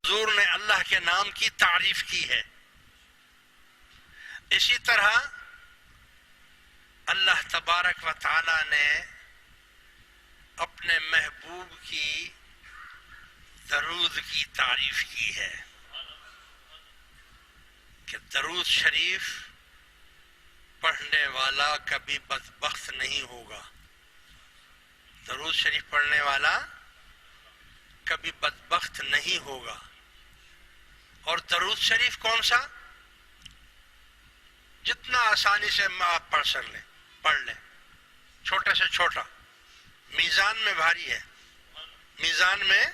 حضور نے اللہ کے نام کی تعریف کی ہے. اسی طرح اللہ تبارک و تعالی نے اپنے محبوب کی درود کی تعریف کی ہے کہ درود شریف پڑھنے والا کبھی بدبخت نہیں ہوگا. درود شریف پڑھنے والا کبھی بدبخت نہیں ہوگا. اور درود شریف کون سا؟ جتنا آسانی سے آپ پڑھ لیں چھوٹے سے چھوٹا. میزان میں بھاری ہے، میزان میں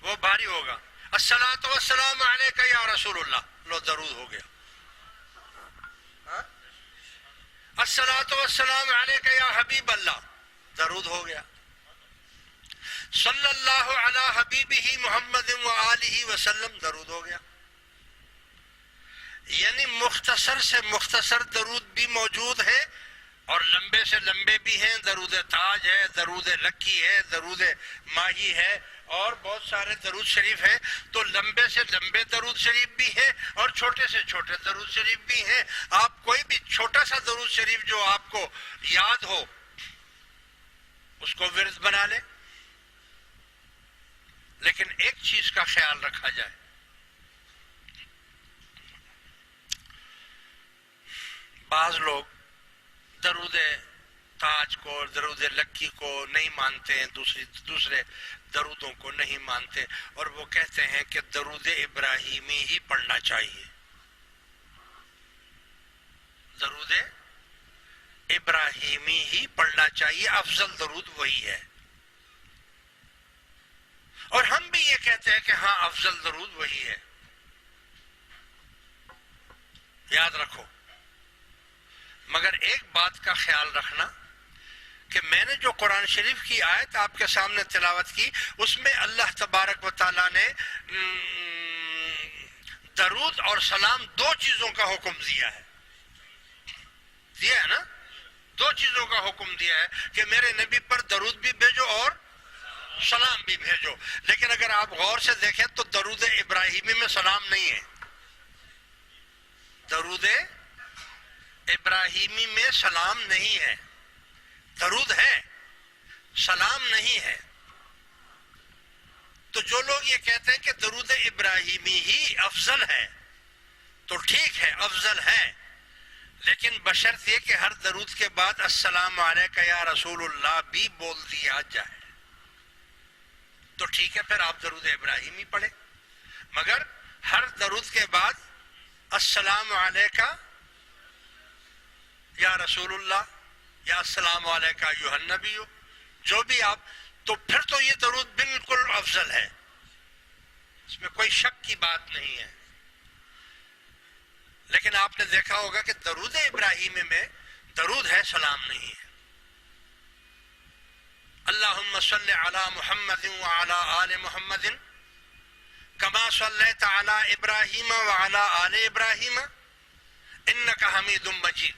وہ بھاری ہوگا. الصلاۃ والسلام علیک یا رسول اللہ، لو درود ہو گیا. الصلاۃ والسلام علیک یا حبیب اللہ، درود ہو گیا. صلی اللہ علی حبیبہ محمد وآلہ وسلم، درود ہو گیا. یعنی مختصر سے مختصر درود بھی موجود ہے اور لمبے سے لمبے بھی ہیں. درود تاج ہے، درود لکی ہے، درود ماہی ہے اور بہت سارے درود شریف ہیں. تو لمبے سے لمبے درود شریف بھی ہیں اور چھوٹے سے چھوٹے درود شریف بھی ہیں. آپ کوئی بھی چھوٹا سا درود شریف جو آپ کو یاد ہو اس کو ورد بنا لیں. لیکن ایک چیز کا خیال رکھا جائے، بعض لوگ درود تاج کو، درود لکی کو نہیں مانتے ہیں، دوسرے درودوں کو نہیں مانتے اور وہ کہتے ہیں کہ درود ابراہیمی ہی پڑھنا چاہیے. درود ابراہیمی ہی پڑھنا چاہیے، افضل درود وہی ہے. اور ہم بھی یہ کہتے ہیں کہ ہاں افضل درود وہی ہے. یاد رکھو، مگر ایک بات کا خیال رکھنا کہ میں نے جو قرآن شریف کی آیت آپ کے سامنے تلاوت کی اس میں اللہ تبارک و تعالیٰ نے درود اور سلام دو چیزوں کا حکم دیا ہے. دیا ہے نا؟ دو چیزوں کا حکم دیا ہے کہ میرے نبی پر درود بھی بھیجو اور سلام بھی بھیجو. لیکن اگر آپ غور سے دیکھیں تو درود ابراہیمی میں سلام نہیں ہے. درود ابراہیمی میں سلام نہیں ہے. درود ہے، سلام نہیں ہے. تو جو لوگ یہ کہتے ہیں کہ درود ابراہیمی ہی افضل ہے تو ٹھیک ہے، افضل ہے، لیکن بشرط یہ کہ ہر درود کے بعد السلام علیک یا رسول اللہ بھی بول دیا جائے تو ٹھیک ہے، پھر آپ درود ابراہیمی پڑھیں. مگر ہر درود کے بعد السلام علیکہ یا رسول اللہ یا السلام علیکہ ایھا النبی، جو بھی آپ، تو پھر تو یہ درود بالکل افضل ہے، اس میں کوئی شک کی بات نہیں ہے. لیکن آپ نے دیکھا ہوگا کہ درود ابراہیمی میں درود ہے، سلام نہیں ہے. اللہم صلی علی محمد وعلی آل محمد کما صلیت علی ابراہیم وعلی آل ابراہیم انک حمید مجید.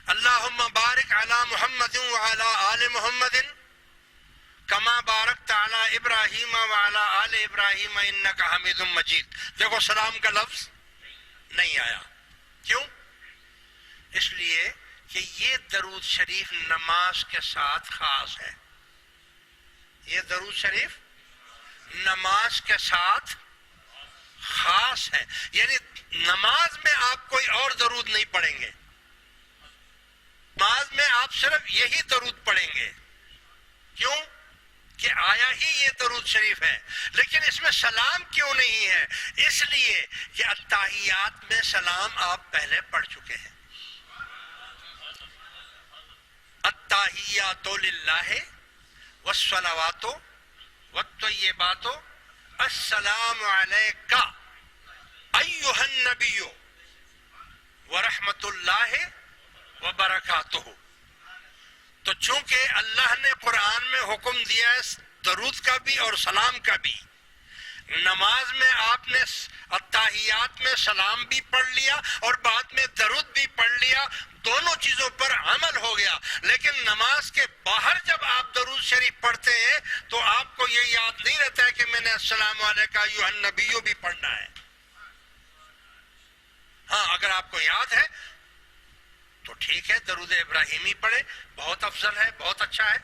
اللہم بارک علی محمد وعلی آل محمد کما بارکت علی ابراہیم وعلی آل ابراہیم انک حمید مجید. دیکھو سلام کا لفظ نہیں آیا. کیوں؟ اس لیے کہ یہ درود شریف نماز کے ساتھ خاص ہے. یہ درود شریف نماز کے ساتھ خاص ہے. یعنی نماز میں آپ کوئی اور درود نہیں پڑھیں گے، نماز میں آپ صرف یہی درود پڑھیں گے. کیوں؟ کہ آیا ہی یہ درود شریف ہے. لیکن اس میں سلام کیوں نہیں ہے؟ اس لیے کہ التحیات میں سلام آپ پہلے پڑھ چکے ہیں. التحیات للہ والصلوات والطیبات السلام علیک ایھا النبی ورحمۃ اللہ وبرکاتہ. تو چونکہ اللہ نے قرآن میں حکم دیا ہے درود کا بھی اور سلام کا بھی، نماز میں آپ نے التحیات میں سلام بھی پڑھ لیا اور بعد میں درود بھی پڑھ لیا، دونوں چیزوں پر عمل ہو گیا. لیکن نماز کے باہر جب آپ درود شریف پڑھتے ہیں تو آپ کو یہ یاد نہیں رہتا ہے کہ میں نے السلام علیکم ایھا النبی بھی پڑھنا ہے. ہاں اگر آپ کو یاد ہے تو ٹھیک ہے، درود ابراہیمی پڑھے، بہت افضل ہے، بہت اچھا ہے.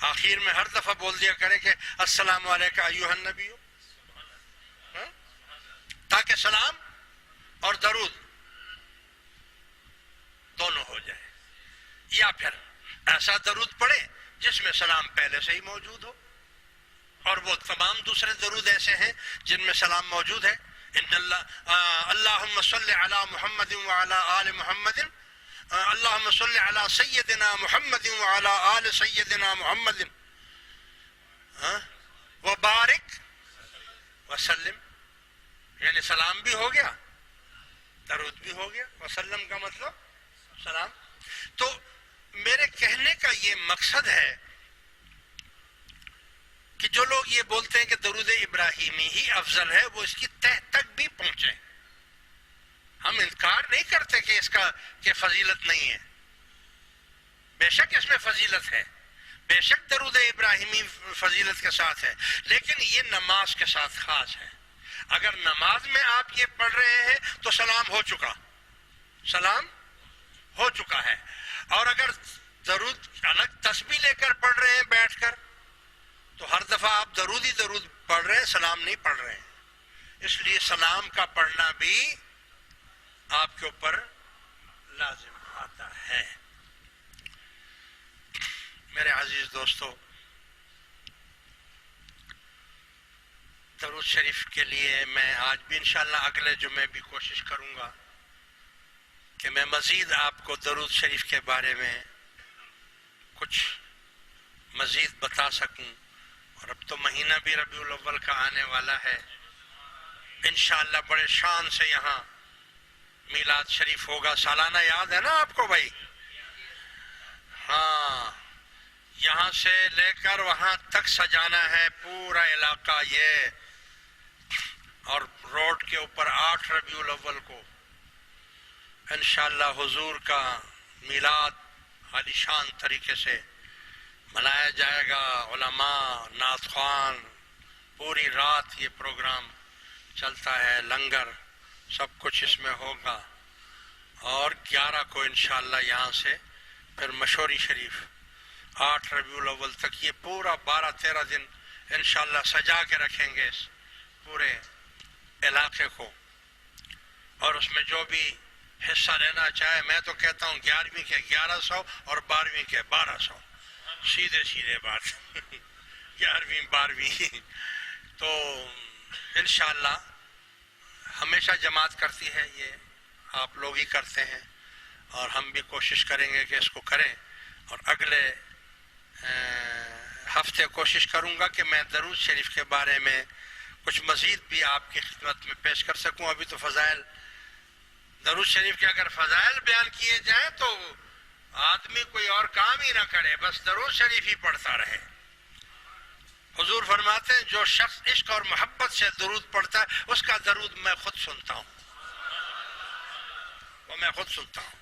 آخر میں ہر دفعہ بول دیا کرے کہ السلام علیکم ایھا النبی، تاکہ سلام اور درود دونوں ہو جائے. یا پھر ایسا درود پڑھے جس میں سلام پہلے سے ہی موجود ہو، اور وہ تمام دوسرے درود ایسے ہیں جن میں سلام موجود ہے. ان اللہم صلی علی محمد وعلی آل محمد، اللہم صلی علی سیدنا محمد وعلی آل سیدنا محمد وبارک وسلم. یعنی سلام بھی ہو گیا، درود بھی ہو گیا، وسلم کا مطلب سلام. تو میرے کہنے کا یہ مقصد ہے کہ جو لوگ یہ بولتے ہیں کہ درود ابراہیمی ہی افضل ہے، وہ اس کی تہ تک بھی پہنچے. ہم انکار نہیں کرتے کہ اس کا کہ فضیلت نہیں ہے، بے شک اس میں فضیلت ہے، بے شک درود ابراہیمی فضیلت کے ساتھ ہے، لیکن یہ نماز کے ساتھ خاص ہے. اگر نماز میں آپ یہ پڑھ رہے ہیں تو سلام ہو چکا، سلام ہو چکا ہے. اور اگر درود الگ تسبیح لے کر پڑھ رہے ہیں بیٹھ کر تو ہر دفعہ آپ درود ہی درود پڑھ رہے ہیں، سلام نہیں پڑھ رہے ہیں. اس لیے سلام کا پڑھنا بھی آپ کے اوپر لازم آتا ہے. میرے عزیز دوستو، درود شریف کے لیے میں آج بھی انشاءاللہ اگلے جمعے بھی کوشش کروں گا کہ میں مزید آپ کو درود شریف کے بارے میں کچھ مزید بتا سکوں. اور اب تو مہینہ بھی ربیع الاول کا آنے والا ہے، انشاءاللہ بڑے شان سے یہاں میلاد شریف ہوگا. سالانہ یاد ہے نا آپ کو بھائی؟ ہاں، یہاں سے لے کر وہاں تک سجانا ہے پورا علاقہ یہ، اور روڈ کے اوپر 8 ربیع الاول کو انشاءاللہ حضور کا میلاد عالی شان طریقے سے منایا جائے گا. علماء، نعت خوان، پوری رات یہ پروگرام چلتا ہے، لنگر سب کچھ اس میں ہوگا. اور 11 کو انشاءاللہ یہاں سے پھر مشوری شریف 8 ربیع الاول تک یہ پورا 12-13 دن انشاءاللہ سجا کے رکھیں گے اس پورے علاقے کو. اور اس میں جو بھی حصہ لینا چاہے، میں تو کہتا ہوں 11ویں کے 1100 اور 12ویں کے 1200، سیدھے بات 11ویں 12ویں. تو انشاءاللہ ہمیشہ جماعت کرتی ہے، یہ آپ لوگ ہی کرتے ہیں، اور ہم بھی کوشش کریں گے کہ اس کو کریں. اور اگلے ہفتے کوشش کروں گا کہ میں درود شریف کے بارے میں کچھ مزید بھی آپ کی خدمت میں پیش کر سکوں. ابھی تو فضائل درود شریف کے اگر فضائل بیان کیے جائیں تو آدمی کوئی اور کام ہی نہ کرے، بس درود شریف ہی پڑھتا رہے. حضور فرماتے ہیں جو شخص عشق اور محبت سے درود پڑھتا ہے اس کا درود میں خود سنتا ہوں، وہ میں خود سنتا ہوں.